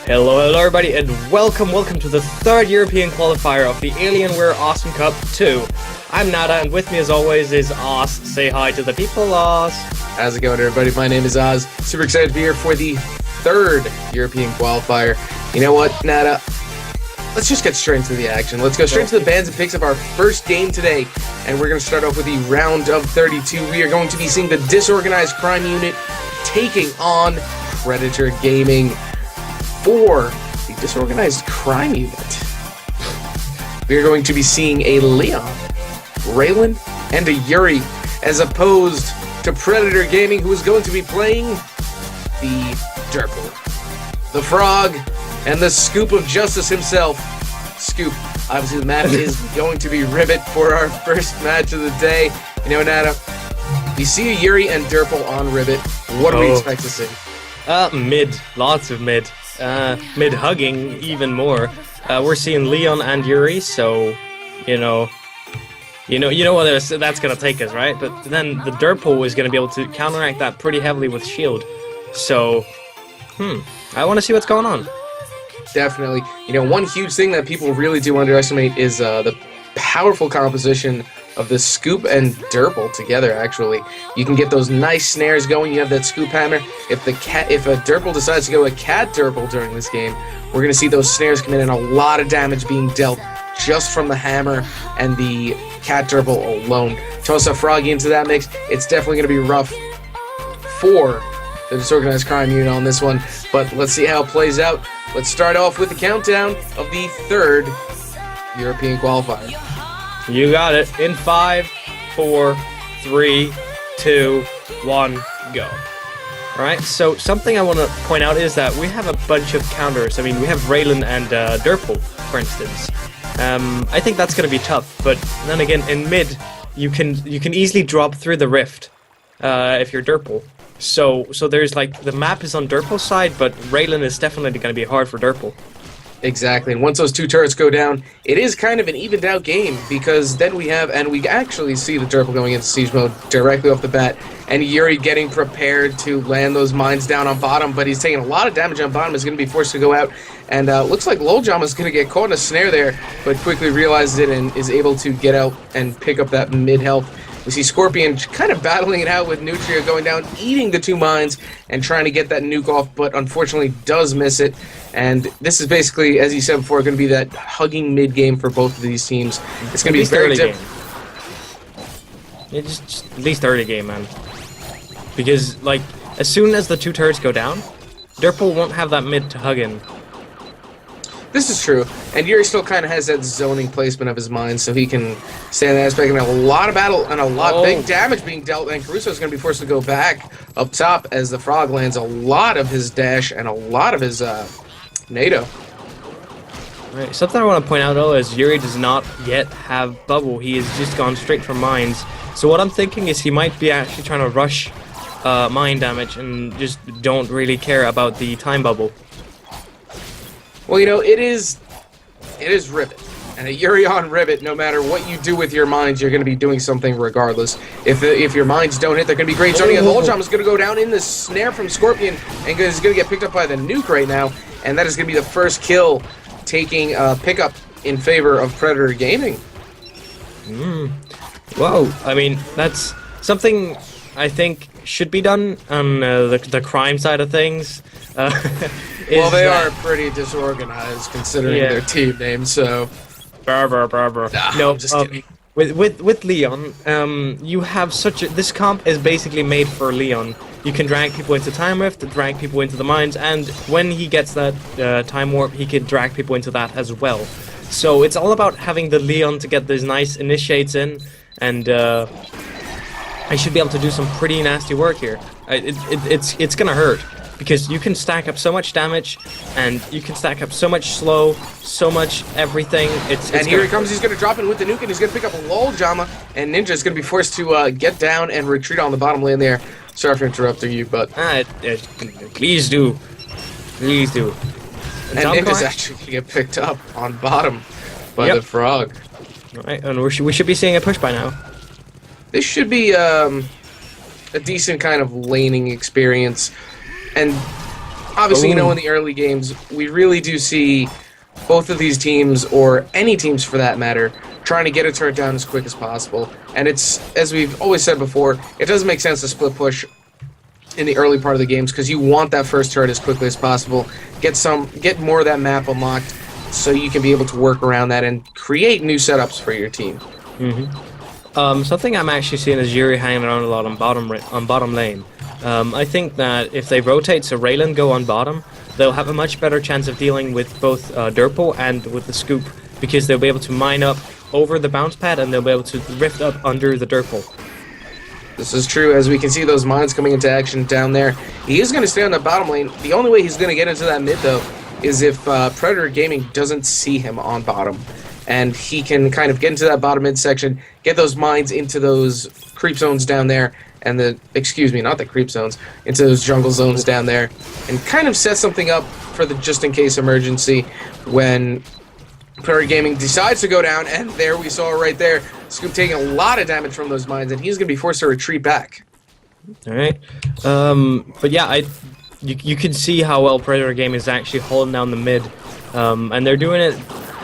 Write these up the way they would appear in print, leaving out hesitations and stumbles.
Hello everybody, and welcome to the third European qualifier of the Alienware Awesome Cup 2. I'm Nada, and with me as always is Oz. Say hi to the people, Oz. How's it going, everybody? My name is Oz. Super excited to be here for the third European qualifier. You know what, Nada? Let's just get straight into the action. Let's go straight to the bans and picks of our first game today. And we're going to start off with the round of 32. We are going to be seeing the Disorganized Crime Unit taking on Predator Gaming. For the Disorganized Crime Unit, we are going to be seeing a Leon, Raylan, and a Yuri, as opposed to Predator Gaming, who is going to be playing the Derple, the Frog, and the Scoop of Justice himself. Scoop. Obviously, the map is going to be Ribbit for our first match of the day. You know, Nada, we see a Yuri and Derple on Ribbit. What do we expect to see? Mid. Lots of mid. Mid hugging even more. We're seeing Leon and Yuri, so you know what that's gonna take us, right? But then the Derple is gonna be able to counteract that pretty heavily with shield. So, I want to see what's going on. Definitely. You know, one huge thing that people really do underestimate is the powerful composition of the Scoop and Derple together. Actually, you can get those nice snares going. You have that Scoop hammer. If a Derple decides to go a cat Derple during this game, we're gonna see those snares come in and a lot of damage being dealt just from the hammer and the cat Derple alone. Toss a Froggy into that mix. It's definitely gonna be rough for the Disorganized Crime Unit on this one, but let's see how it plays out. Let's start off with the countdown of the third European qualifier. You got it. In 5, 4, 3, 2, 1, go. Alright, so something I want to point out is that we have a bunch of counters. I mean, we have Raylan and Derple, for instance. I think that's going to be tough, but then again, in mid, you can easily drop through the rift if you're Derple. So there's like, the map is on Derple's side, but Raylan is definitely going to be hard for Derple. Exactly, and once those two turrets go down, it is kind of an evened out game, because then we actually see the Derple going into siege mode directly off the bat, and Yuri getting prepared to land those mines down on bottom, but he's taking a lot of damage on bottom, is going to be forced to go out, and looks like Loljama is going to get caught in a snare there, but quickly realizes it and is able to get out and pick up that mid-health. We see Scorpion kind of battling it out with Nutria going down, eating the two mines, and trying to get that nuke off, but unfortunately does miss it. And this is basically, as you said before, going to be that hugging mid-game for both of these teams. It's going to be very different. Yeah, just at least early game, man. Because, like, as soon as the two turrets go down, Derple won't have that mid to hug in. This is true, and Yuri still kind of has that zoning placement of his mind, so he can stay in that aspect, and a lot of battle and a lot of big damage being dealt, and Caruso's going to be forced to go back up top as the Frog lands a lot of his dash and a lot of his NATO. Right. Something I want to point out though is Yuri does not yet have bubble. He has just gone straight for mines. So what I'm thinking is he might be actually trying to rush mine damage and just don't really care about the time bubble. Well, you know, it is Ribbit, and a Yuri on Ribbit, no matter what you do with your mines, you're going to be doing something regardless. If your mines don't hit, they're going to be great zoning. And Loljama is going to go down in the snare from Scorpion, and is going to get picked up by the nuke right now, and that is going to be the first kill, taking pickup in favor of Predator Gaming. Whoa, I mean, that's something I think should be done on the crime side of things. Well, they are pretty disorganized considering their team name, so... No, just kidding. With Leon, you have such a... This comp is basically made for Leon. You can drag people into Time Rift, drag people into the mines, and when he gets that Time Warp, he can drag people into that as well. So it's all about having the Leon to get these nice initiates in, and I should be able to do some pretty nasty work here. It's gonna hurt, because you can stack up so much damage, and you can stack up so much slow, so much everything. And here he comes, he's going to drop in with the nuke, and he's going to pick up a Loljama, and Ninja is going to be forced to get down and retreat on the bottom lane there. Sorry for interrupting you, but... please do. Please do. And Ninja's actually going to get picked up on bottom by the Frog. Alright, and we should be seeing a push by now. This should be a decent kind of laning experience. And obviously, Ooh. in the early games, we really do see both of these teams, or any teams for that matter, trying to get a turret down as quick as possible. And it's, as we've always said before, it doesn't make sense to split push in the early part of the games because you want that first turret as quickly as possible, get more of that map unlocked so you can be able to work around that and create new setups for your team. Something I'm actually seeing is Yuri hanging around a lot on bottom lane. I think that if they rotate so Raylan go on bottom, they'll have a much better chance of dealing with both Durple and with the scoop, because they'll be able to mine up over the bounce pad and they'll be able to rift up under the Durple. This is true, as we can see those mines coming into action down there. He is going to stay on the bottom lane. The only way he's going to get into that mid, though, is if Predator Gaming doesn't see him on bottom. And he can kind of get into that bottom mid section, get those mines into those creep zones down there, and not the creep zones, into those jungle zones down there, and kind of set something up for the just-in-case emergency when Predator Gaming decides to go down, and there we saw right there, Scoop taking a lot of damage from those mines, and he's going to be forced to retreat back. Alright. But yeah, you can see how well Predator Gaming is actually holding down the mid, and they're doing it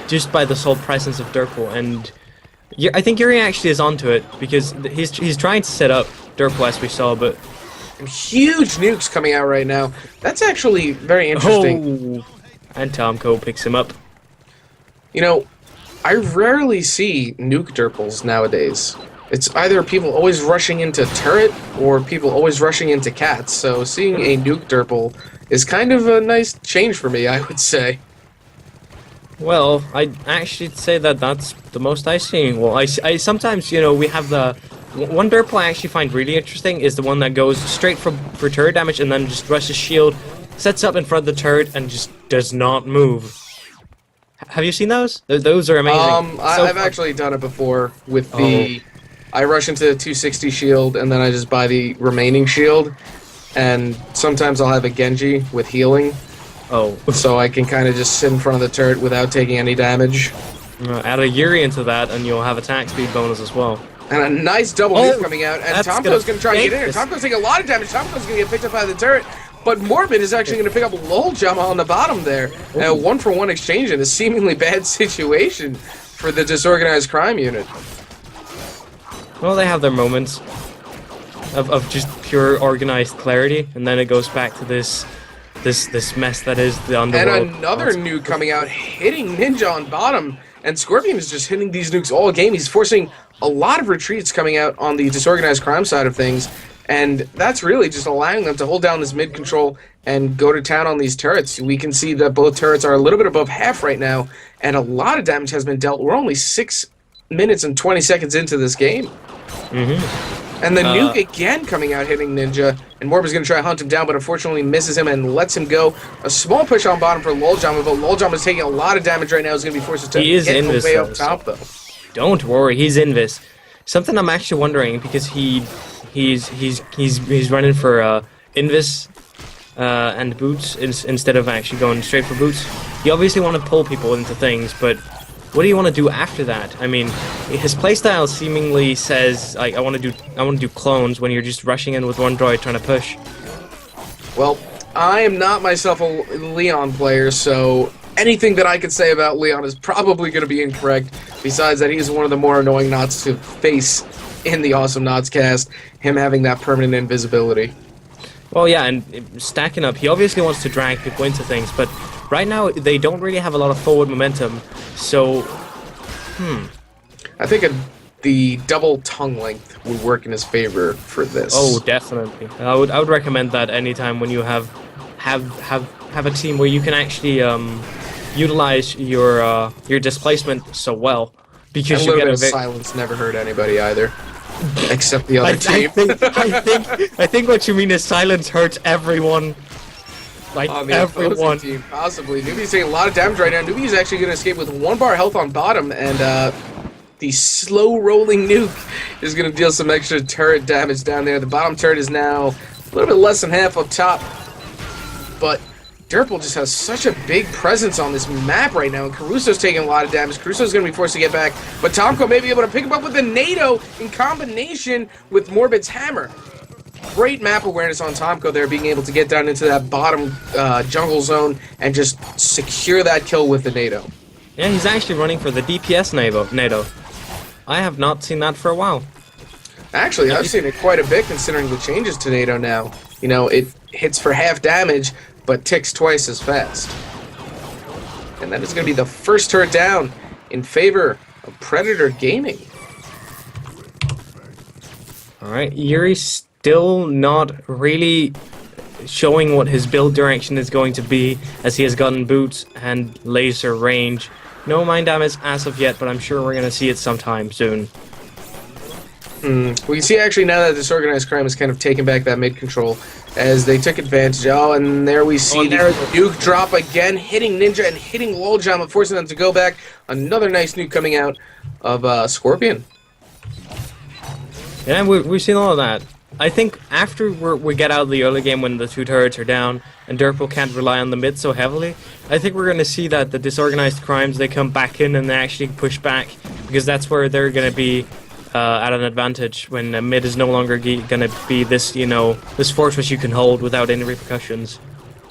just by the sole presence of Durple, and I think Yuri actually is onto it, because he's trying to set up Durple as we saw, but... And huge nukes coming out right now. That's actually very interesting. Oh! And Tomko picks him up. You know, I rarely see nuke Durples nowadays. It's either people always rushing into turret, or people always rushing into cats, so seeing a nuke Durple is kind of a nice change for me, I would say. Well, I'd actually say that that's the most I see. Well, I sometimes, we have the... One Durple I actually find really interesting is the one that goes straight for turret damage and then just rushes shield, sets up in front of the turret, and just does not move. Have you seen those? Those are amazing. I've actually done it before with the... I rush into the 260 shield, and then I just buy the remaining shield, and sometimes I'll have a Genji with healing. Oh. So I can kind of just sit in front of the turret without taking any damage. Add a Yuri into that, and you'll have attack speed bonus as well. And a nice double hit coming out, and Tomko's going to try and get in here. Tomko's taking a lot of damage. Tomko's going to get picked up by the turret, but Morbid is actually going to pick up Lol Jama on the bottom there. One-for-one exchange in a seemingly bad situation for the Disorganized Crime unit. Well, they have their moments of just pure organized clarity, and then it goes back to this mess that is the underworld. And another nuke coming out, hitting Ninja on bottom, and Scorpion is just hitting these nukes all game. He's forcing a lot of retreats coming out on the Disorganized Crime side of things, and that's really just allowing them to hold down this mid control and go to town on these turrets. We can see that both turrets are a little bit above half right now, and a lot of damage has been dealt. We're only 6 minutes and 20 seconds into this game. And the nuke again coming out, hitting Ninja, and Morbid's going to try to hunt him down, but unfortunately misses him and lets him go. A small push on bottom for Loljama, but Loljama's taking a lot of damage right now. He's going to be forced to get way up top, though. Don't worry, he's Invis. Something I'm actually wondering, because he's running for Invis and boots instead of actually going straight for boots. You obviously want to pull people into things, but what do you want to do after that? I mean, his playstyle seemingly says like I want to do clones when you're just rushing in with one droid trying to push. Well, I am not myself a Leon player, so anything that I could say about Leon is probably going to be incorrect. Besides that, he's one of the more annoying Knots to face in the Awesome Knots cast, him having that permanent invisibility. Well, yeah, and stacking up, he obviously wants to drag people into things, but right now they don't really have a lot of forward momentum, so, I think the double tongue length would work in his favor for this. Oh, definitely. I would recommend that anytime when you have a team where you can actually utilize your displacement so well, because you get a silence never hurt anybody either. Except the other team. I think what you mean is silence hurts everyone. Like on the everyone. Team, possibly. Nubi's taking a lot of damage right now. Nubi is actually going to escape with 1 bar health on bottom, and the slow rolling nuke is going to deal some extra turret damage down there. The bottom turret is now a little bit less than half up top, but Durple just has such a big presence on this map right now, and Caruso's taking a lot of damage. Caruso's going to be forced to get back, but Tomko may be able to pick him up with a NATO in combination with Morbid's hammer. great map awareness on Tomko there, being able to get down into that bottom jungle zone and just secure that kill with the NATO. Yeah, he's actually running for the DPS NATO. I have not seen that for a while. Actually, I've seen it quite a bit considering the changes to NATO now. You know, it hits for half damage, but ticks twice as fast. And that is going to be the first turret down in favor of Predator Gaming. Alright, Yuri's still not really showing what his build direction is going to be, as he has gotten boots and laser range. No mind damage as of yet, but I'm sure we're going to see it sometime soon. We can see actually now that Disorganized Crime has kind of taken back that mid control as they took advantage. Oh, and there we see the nuke drop again, hitting Ninja and hitting Loljam, forcing them to go back. Another nice nuke coming out of Scorpion. Yeah, we've seen all of that. I think after we get out of the early game when the 2 turrets are down and Derpal can't rely on the mid so heavily, I think we're going to see that the Disorganized Crimes, they come back in and they actually push back, because that's where they're going to be at an advantage when mid is no longer going to be this, you know, this fortress you can hold without any repercussions.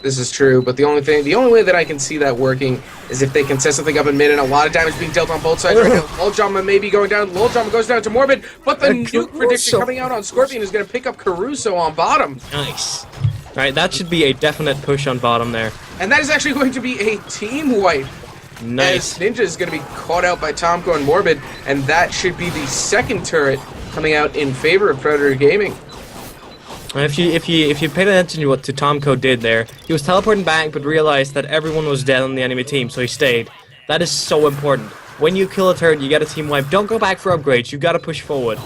This is true, but the only way that I can see that working is if they can set something up in mid, and a lot of damage being dealt on both sides right now. Loljama may be going down. Loljama goes down to Morbid, but the nuke prediction coming out on Scorpion is going to pick up Caruso on bottom. Nice. Alright, that should be a definite push on bottom there. And that is actually going to be a team wipe. Nice. As Ninja is going to be caught out by Tomko and Morbid, and that should be the second turret coming out in favor of Predator Gaming. If you paid attention to what Tomko did there, he was teleporting back but realized that everyone was dead on the enemy team, so he stayed. That is so important. When you kill a turret, you get a team wipe. Don't go back for upgrades. You got to push forward.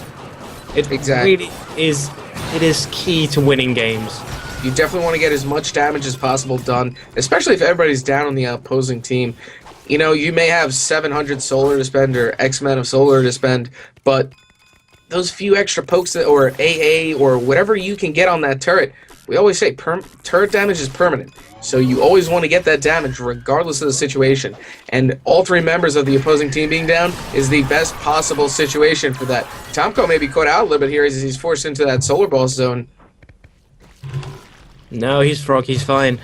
It really is. It is key to winning games. You definitely want to get as much damage as possible done, especially if everybody's down on the opposing team. You know, you may have 700 solar to spend or X amount of solar to spend, but those few extra pokes or AA or whatever you can get on that turret, we always say turret damage is permanent. So you always want to get that damage regardless of the situation. And all 3 members of the opposing team being down is the best possible situation for that. Tomko may be caught out a little bit here as he's forced into that solar ball zone. No, he's frog, he's fine.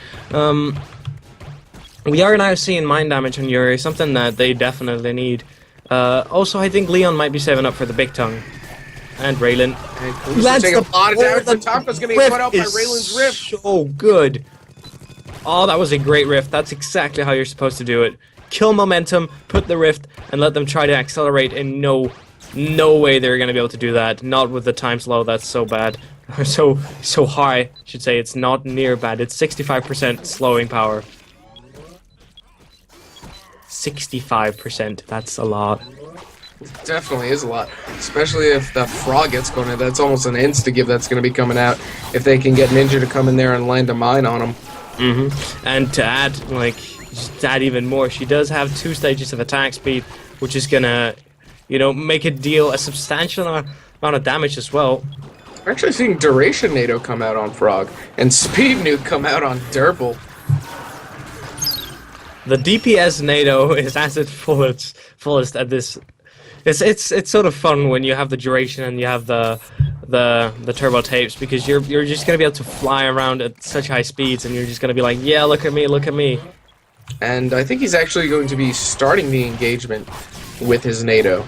We are now seeing mind damage on Yuri, something that they definitely need. Also, I think Leon might be saving up for the big tongue. And Raylan. That's a lot of damage, but Tomko's going to get caught out by Raylan's rift. So good. Oh, that was a great rift. That's exactly how you're supposed to do it. Kill momentum, put the rift, and let them try to accelerate, and no way they're going to be able to do that. Not with the time slow, that's so bad. so high, I should say. It's not near bad. It's 65% slowing power. 65%, that's a lot. Definitely is a lot, especially if the frog gets going in. That's almost an insta-give that's going to be coming out if they can get Ninja to come in there and land a mine on him. And to add, like, just to add even more, she does have 2 stages of attack speed, which is gonna, you know, make it deal a substantial amount of damage as well. We're actually seeing Duration NATO come out on Frog, and Speed Nuke come out on Derpal. The DPS NATO is at its fullest at this. It's sort of fun when you have the duration and you have the turbo tapes, because you're just gonna be able to fly around at such high speeds, and you're just gonna be like, yeah, look at me, look at me. And I think he's actually going to be starting the engagement with his NATO.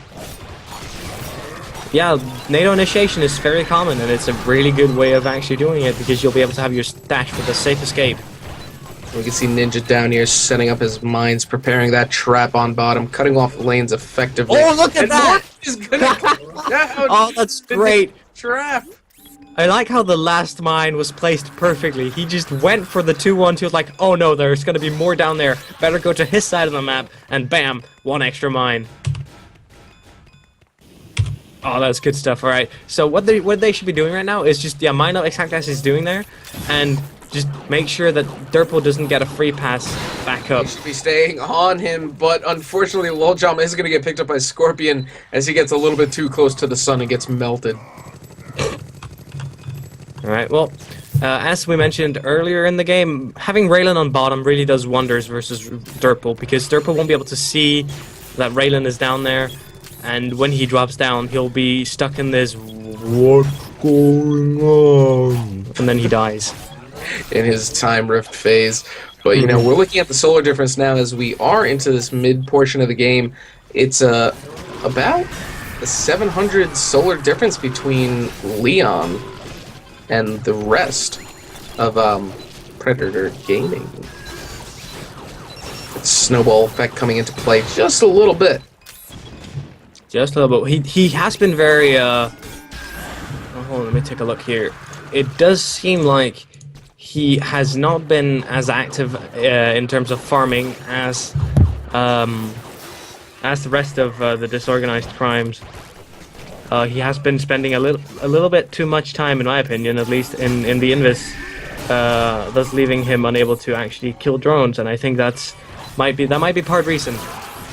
Yeah, NATO initiation is very common, and it's a really good way of actually doing it, because you'll be able to have your stash with a safe escape. We can see Ninja down here setting up his mines, preparing that trap on bottom, cutting off lanes effectively. Oh, look at that! Is gonna come down. Oh, that's great. Trap. I like how the last mine was placed perfectly. He just went for the 2-1. He was like, oh no, there's going to be more down there. Better go to his side of the map, and bam, 1 extra mine. Oh, that's good stuff. All right. So what they should be doing right now is just, yeah, mine up exactly as he's doing there, and just make sure that Derpal doesn't get a free pass back up. He should be staying on him, but unfortunately, Loljam is going to get picked up by Scorpion as he gets a little bit too close to the sun and gets melted. Alright, well, as we mentioned earlier in the game, having Raylan on bottom really does wonders versus Derpal, because Derpal won't be able to see that Raylan is down there, and when he drops down, he'll be stuck in this going on? And then he dies. In his time rift phase. But, you know, we're looking at the solar difference now as we are into this mid portion of the game. It's about a 700 solar difference between Leon and the rest of Predator Gaming. It's snowball effect coming into play just a little bit. Just a little bit. He has been very oh, hold on, let me take a look here. It does seem like he has not been as active in terms of farming as the rest of the disorganized crimes. He has been spending a little bit too much time, in my opinion, at least in the Invis, thus leaving him unable to actually kill drones. And I think that might be part reason.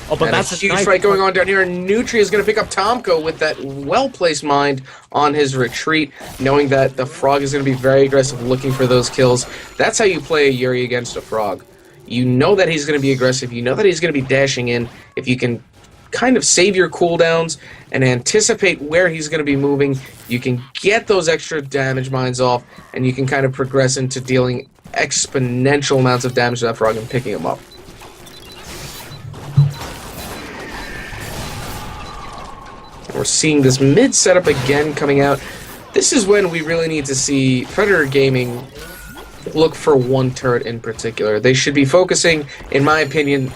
Oh, but and that's a huge fight going on down here, and Nutri is going to pick up Tomko with that well-placed mind on his retreat, knowing that the Frog is going to be very aggressive looking for those kills. That's how you play a Yuri against a Frog. You know that he's going to be aggressive, you know that he's going to be dashing in. If you can kind of save your cooldowns and anticipate where he's going to be moving, you can get those extra damage mines off, and you can kind of progress into dealing exponential amounts of damage to that Frog and picking him up. We're seeing this mid setup again coming out. This is when we really need to see Predator Gaming look for one turret in particular. They should be focusing, in my opinion,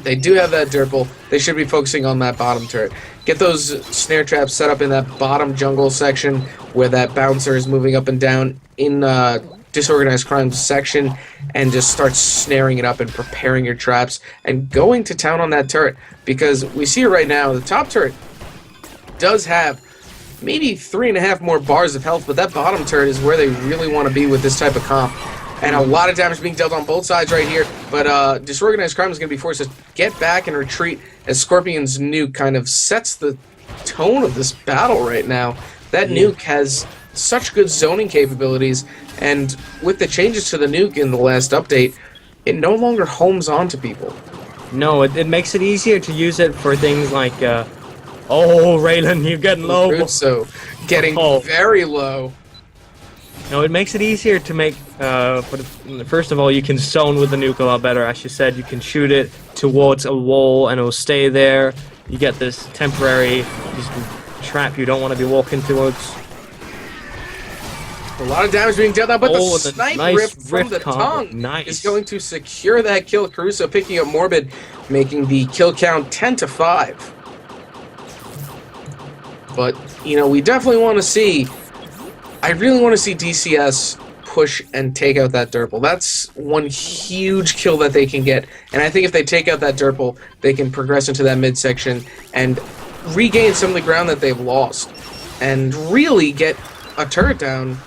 they do have that Derpal. They should be focusing on that bottom turret. Get those snare traps set up in that bottom jungle section where that bouncer is moving up and down in Disorganized Crime section, and just start snaring it up and preparing your traps and going to town on that turret, because we see it right now. The top turret does have maybe 3.5 more bars of health, but that bottom turret is where they really want to be with this type of comp. And a lot of damage being dealt on both sides right here, but Disorganized Crime is going to be forced to get back and retreat as Scorpion's nuke kind of sets the tone of this battle right now. That nuke has such good zoning capabilities, and with the changes to the nuke in the last update, it no longer homes onto people. No, it makes it easier to use it for things like oh, Raylan, you're getting low. So getting very low. No, it makes it easier to make, first of all, you can zone with the nuke a lot better. As you said, you can shoot it towards a wall and it will stay there. You get this temporary trap you don't want to be walking towards. A lot of damage being dealt out, but the snipe nice rip from the tongue is going to secure that kill. Caruso picking up Morbid, making the kill count 10-5. But, you know, we definitely want to see... I really want to see DCS push and take out that Derpal. That's one huge kill that they can get. And I think if they take out that Derpal, they can progress into that midsection and regain some of the ground that they've lost. And really get a turret down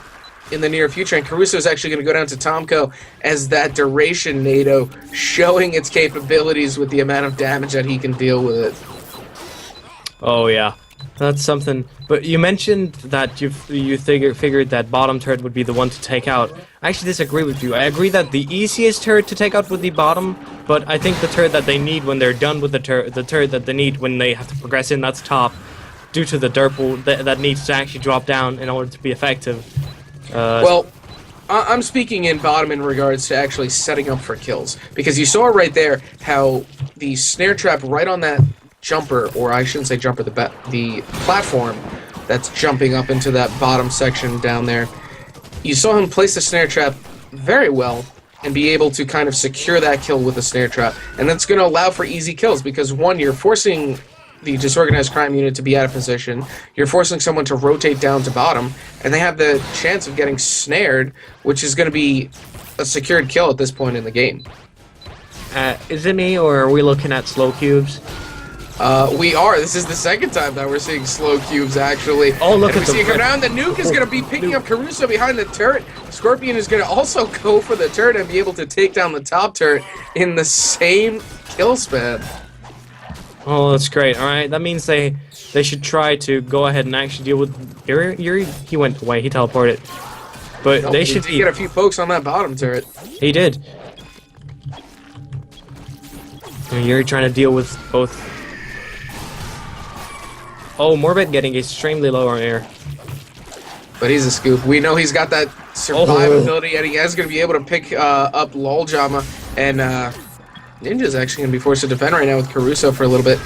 in the near future. And Caruso is actually going to go down to Tomko as that duration NATO, showing its capabilities with the amount of damage that he can deal with it. Oh, yeah. That's something. But you mentioned that you figured that bottom turret would be the one to take out. I actually disagree with you. I agree that the easiest turret to take out would be bottom, but I think the turret that they need when they're done with the turret that they need when they have to progress in, that's top, due to the Derpal that needs to actually drop down in order to be effective. Well, I'm speaking in bottom in regards to actually setting up for kills, because you saw right there how the snare trap right on that jumper, or I shouldn't say jumper, the platform that's jumping up into that bottom section down there. You saw him place the snare trap very well and be able to kind of secure that kill with the snare trap. And that's going to allow for easy kills because, one, you're forcing the Disorganized Crime unit to be out of position, you're forcing someone to rotate down to bottom, and they have the chance of getting snared, which is going to be a secured kill at this point in the game. Is it me, or are we looking at slow cubes? We are. This is the second time that we're seeing slow cubes, actually. Oh, look at the rip. Around. The nuke is going to be picking up Caruso behind the turret. Scorpion is going to also go for the turret and be able to take down the top turret in the same kill span. Oh, that's great. All right, that means they should try to go ahead and actually deal with Yuri. He went away. He teleported. But nope, they should get a few pokes on that bottom turret. He did. Yuri trying to deal with both. Oh, Morbid getting extremely low on air. But he's a scoop. We know he's got that survivability, and he is going to be able to pick up Loljama. And Ninja's actually going to be forced to defend right now with Caruso for a little bit.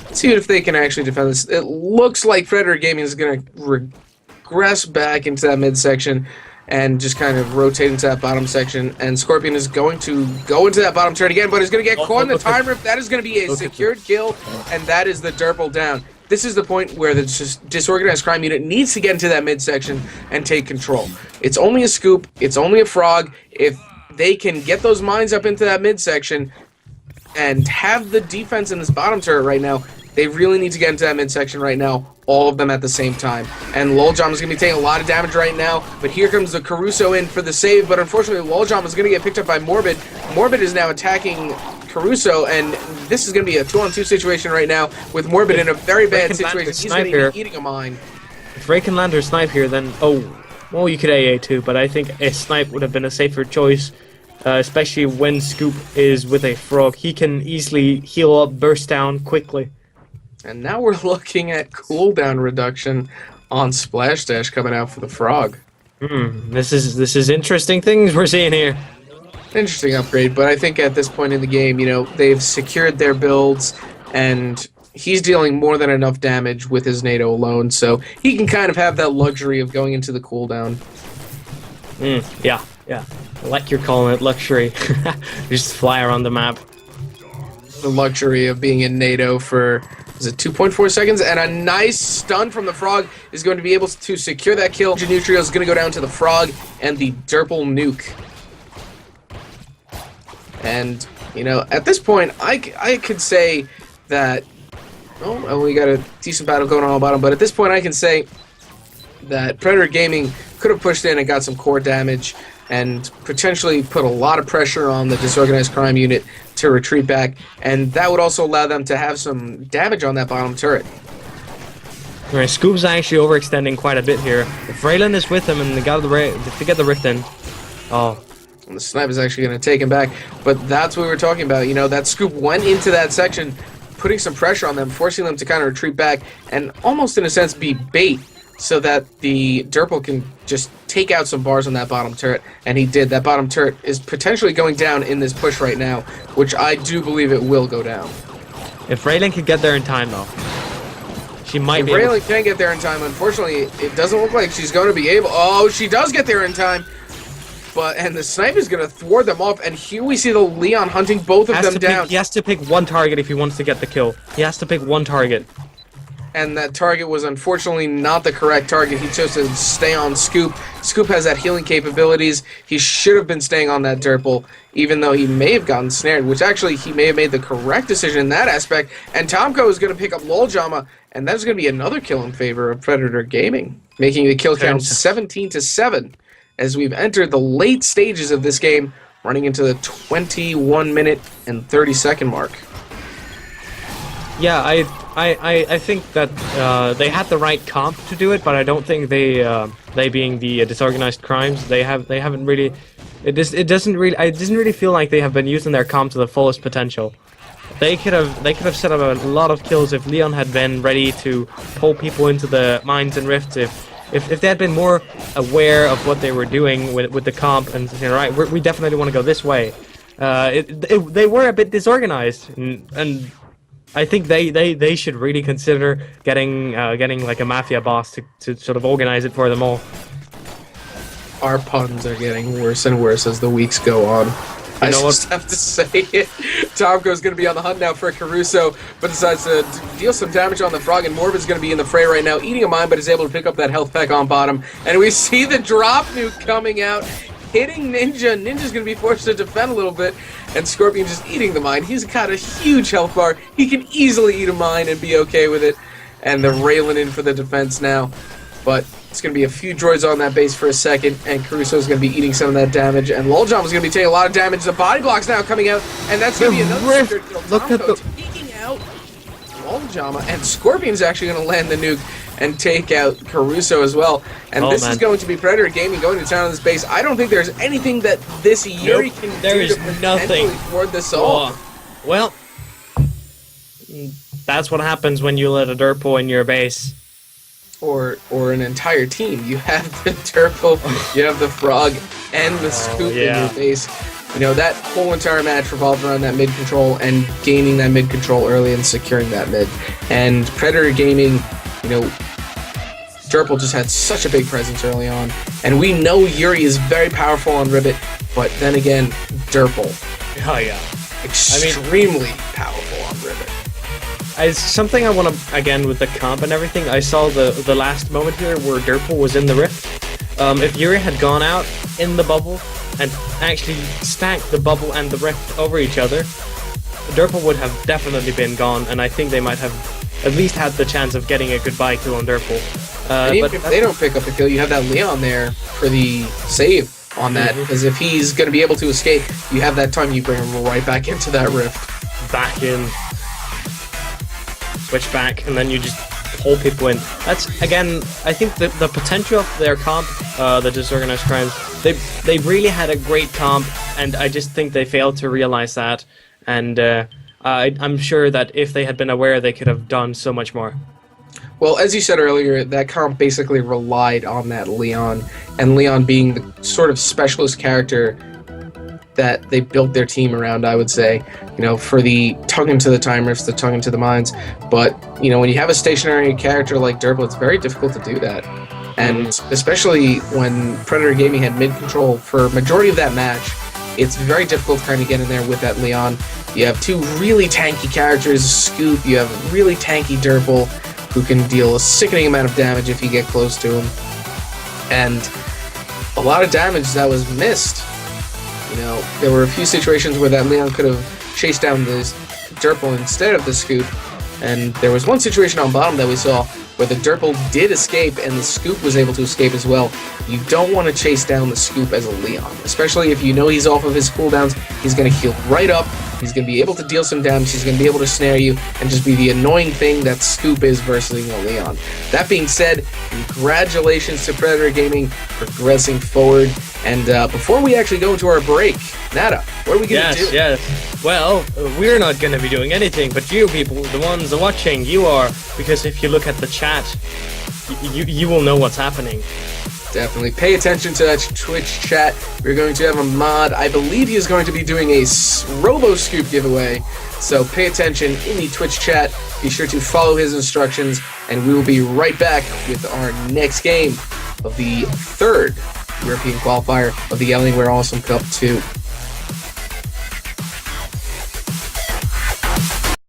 Let's see if they can actually defend this. It looks like Predator Gaming is going to regress back into that midsection and just kind of rotate into that bottom section. And Scorpion is going to go into that bottom turret again, but is going to get caught in the time rip. That is going to be a secured kill, and that is the Derpal down. This is the point where the Disorganized Crime Unit needs to get into that midsection and take control. It's only a scoop. It's only a frog. If they can get those mines up into that midsection and have the defense in this bottom turret right now, they really need to get into that midsection right now, all of them at the same time. And Loljam is going to be taking a lot of damage right now, but here comes the Caruso in for the save, but unfortunately Loljam is going to get picked up by Morbid. Morbid is now attacking Caruso, and this is going to be a 2-on-2 situation right now with Morbid in a very bad situation. He's going to be eating a mine. If Ray can land her snipe here, then, well, you could AA2, but I think a snipe would have been a safer choice, especially when Scoop is with a frog. He can easily heal up, burst down quickly. And now we're looking at cooldown reduction on Splash Dash coming out for the frog. This is interesting things we're seeing here. Interesting upgrade, but I think at this point in the game, you know, they've secured their builds, and he's dealing more than enough damage with his NATO alone, so he can kind of have that luxury of going into the cooldown. Yeah. Like you're calling it luxury. Just fly around the map. The luxury of being in NATO for, is it 2.4 seconds? And a nice stun from the frog is going to be able to secure that kill. Genutrio is going to go down to the frog and the Derpal nuke. And, you know, at this point, I could say that, oh, we got a decent battle going on the bottom, but at this point I can say that Predator Gaming could have pushed in and got some core damage and potentially put a lot of pressure on the Disorganized Crime Unit to retreat back, and that would also allow them to have some damage on that bottom turret. Alright, Scoop's actually overextending quite a bit here. If Raylan is with him and they got to get the rift in, and the snipe is actually going to take him back, but that's what we were talking about. You know, that Scoop went into that section, putting some pressure on them, forcing them to kind of retreat back, and almost in a sense be bait, so that the Derpal can just take out some bars on that bottom turret, and he did. That bottom turret is potentially going down in this push right now, which I do believe it will go down. If Raylan could get there in time, though, she might be. If Raylan can get there in time, unfortunately, it doesn't look like she's going to be able. Oh, she does get there in time, and the sniper is going to thwart them off, and here we see the Leon hunting both of them down. He has to pick one target if he wants to get the kill. He has to pick one target. And that target was unfortunately not the correct target. He chose to stay on Scoop. Scoop has that healing capabilities. He should have been staying on that Derpal, even though he may have gotten snared, which actually he may have made the correct decision in that aspect. And Tomko is going to pick up Loljama, and that's going to be another kill in favor of Predator Gaming, making the kill count 17-7 as we've entered the late stages of this game, running into the 21-minute and 30-second mark. Yeah, I think that they had the right comp to do it, but I don't think they being the Disorganized Crimes, they haven't really. I didn't really feel like they have been using their comp to the fullest potential. They could have set up a lot of kills if Leon had been ready to pull people into the mines and rifts. If they had been more aware of what they were doing with the comp and saying, right, we definitely want to go this way. They were a bit disorganized, and I think they should really consider getting like a mafia boss to sort of organize it for them all. Our puns are getting worse and worse as the weeks go on. I just have to say it. Tomko's going to be on the hunt now for Caruso, but decides to deal some damage on the frog, and Morbid's going to be in the fray right now, eating a mine, but is able to pick up that health pack on bottom. And we see the drop nuke coming out, hitting Ninja. Ninja's going to be forced to defend a little bit, and Scorpion just eating the mine. He's got a huge health bar. He can easily eat a mine and be okay with it. And they're railing in for the defense now. But it's going to be a few droids on that base for a second, and Caruso's going to be eating some of that damage, and Loljam is going to be taking a lot of damage. The body block's now coming out, and that's going to be another secure kill. Look at the taking out Loljama, and Scorpion's actually going to land the nuke and take out Caruso as well. And this is going to be Predator Gaming going to town on this base. I don't think there's anything that this Yuri can do to potentially thwart this off. Well, that's what happens when you let a Derpal in your base. or an entire team. You have the Turple, you have the Frog, and the Scoop in your base. You know, that whole entire match revolved around that mid control and gaining that mid control early and securing that mid. And Predator Gaming, you know, Derpal just had such a big presence early on. And we know Yuri is very powerful on Ribbit, but then again, Derpal. Oh yeah. Extremely powerful on Ribbit. It's something I want to, again, with the comp and everything, I saw the last moment here where Derpal was in the rift. If Yuri had gone out in the bubble and actually stacked the bubble and the rift over each other, Derpal would have definitely been gone, and I think they might have at least had the chance of getting a goodbye kill on Derpal. But if they don't pick up the kill, you have that Leon there for the save on that, because if he's going to be able to escape, you have that time, you bring him right back into that rift. Back in. Switch back, and then you just pull people in. That's, again, I think the potential of their comp, the Disorganized Crimes, they really had a great comp, and I just think they failed to realize that, and I'm sure that if they had been aware, they could have done so much more. Well, as you said earlier, that comp basically relied on that Leon, and Leon being the sort of specialist character that they built their team around, I would say, you know, for the tugging to the time rifts, the tugging to the mines. But, you know, when you have a stationary character like Derpal, it's very difficult to do that. And especially when Predator Gaming had mid-control for majority of that match, it's very difficult to kind of get in there with that Leon. You have two really tanky characters, Scoop, you have really tanky Derpal, who can deal a sickening amount of damage if you get close to him. And a lot of damage that was missed. You know, there were a few situations where that Leon could have chased down the Derpal instead of the Scoop, and there was one situation on bottom that we saw where the Derpal did escape and the Scoop was able to escape as well. You don't want to chase down the Scoop as a Leon, especially if you know he's off of his cooldowns. He's going to heal right up, he's going to be able to deal some damage, he's going to be able to snare you, and just be the annoying thing that Scoop is versus a Leon. That being said, congratulations to Predator Gaming progressing forward. And before we actually go into our break, Nada, what are we going to do? Yes. Well, we're not going to be doing anything, but you people, the ones watching, you are, because if you look at the chat, you will know what's happening. Definitely pay attention to that Twitch chat. We're going to have a mod. I believe he is going to be doing a Robo Scoop giveaway, so pay attention in the Twitch chat. Be sure to follow his instructions, and we will be right back with our next game of the third European qualifier of the Alienware Awesome Cup 2.